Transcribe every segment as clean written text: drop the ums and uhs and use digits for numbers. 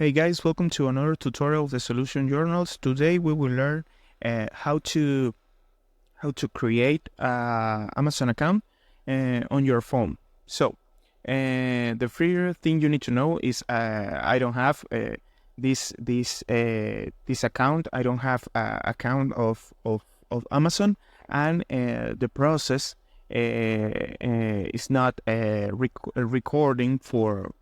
Hey guys, welcome to another tutorial of the Solution Journals. Today we will learn how to create a Amazon account on your phone. So the first thing you need to know is I don't have this account. I don't have an account of Amazon, and the process is not recording for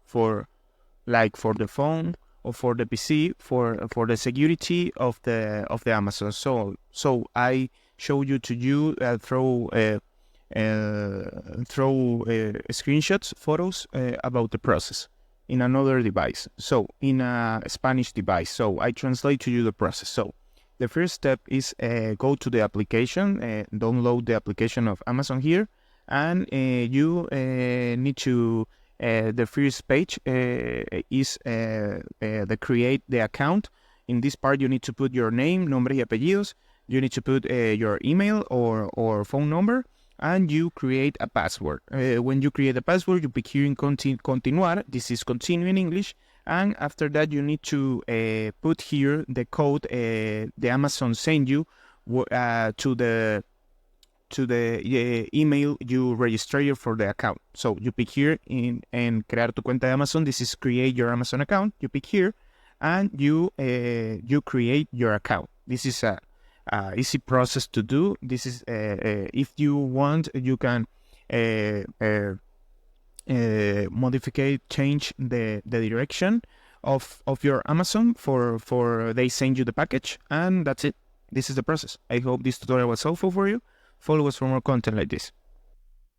the phone or for the PC for the security of the Amazon. So I show you throw screenshots, photos about the process in another device. So in a Spanish device. So I translate to you the process. So the first step is go to the application, download the application of Amazon here, and you need to. The first page is the create the account. In this part, you need to put your name, nombre y apellidos. You need to put your email or phone number, and you create a password. When you create a password, you pick here in continuar. This is continue in English. And after that, you need to put here the code the Amazon send you to the email you register for the account. So you pick here and crear tu cuenta de Amazon. This is create your Amazon account. You pick here and you create your account. This is a easy process to do. This is if you want, you can change the direction of your Amazon for they send you the package, and that's it. This is the process. I hope this tutorial was helpful for you. Follow us for more content like this.